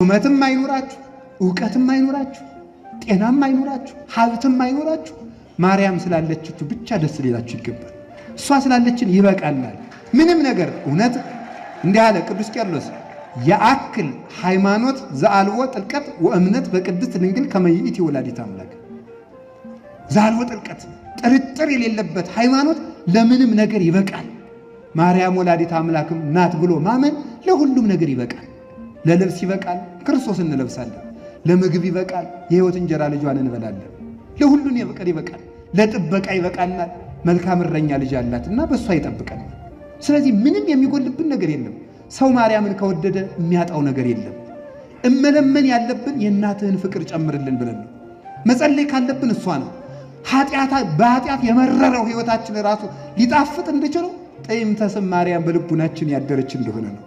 ሹመትም አይኖራችሁ፣ ዕውቀትም አይኖራችሁ፣ ጤናም አይኖራችሁ፣ ሀብትም አይኖራችሁ፣ ማርያም ስላለችችሁ ብቻ ደስ ሊላችሁ ይገባል። እሷ ስላለችን ይበቃናል። ምንም ነገር እውነት እንዲህ አለ ቅዱስ ቄርሎስ የአክል ሃይማኖት ዘአልቦ ጥልቀት ወእምነት በቅድስት ድንግል ከመ ይእቲ ወላዲተ አምላክ። ዘአልቦ ጥልቀት ጥርጥር የሌለበት ሃይማኖት ለምንም ነገር ይበቃል። ማርያም ወላዲተ አምላክም ናት ብሎ ማመን ለሁሉም ነገር ይበቃል። ለልብስ ይበቃል፣ ክርስቶስን እንለብሳለን። ለምግብ ይበቃል፣ የሕይወት እንጀራ ልጇን እንበላለን። ለሁሉን ይበቃል። ለጥበቃ ይበቃናል። መልካም እረኛ ልጅ አላትና በእሷ ይጠብቀናል። ስለዚህ ምንም የሚጎልብን ነገር የለም። ሰው ማርያምን ከወደደ የሚያጣው ነገር የለም። እመለመን ያለብን የእናትህን ፍቅር ጨምርልን ብለን ነው። መጸለይ ካለብን እሷ ነው። በኃጢአት የመረረው ሕይወታችን ራሱ ሊጣፍጥ እንድችለው ጠይምተ ስም ማርያም በልቡናችን ያደረች እንደሆነ ነው።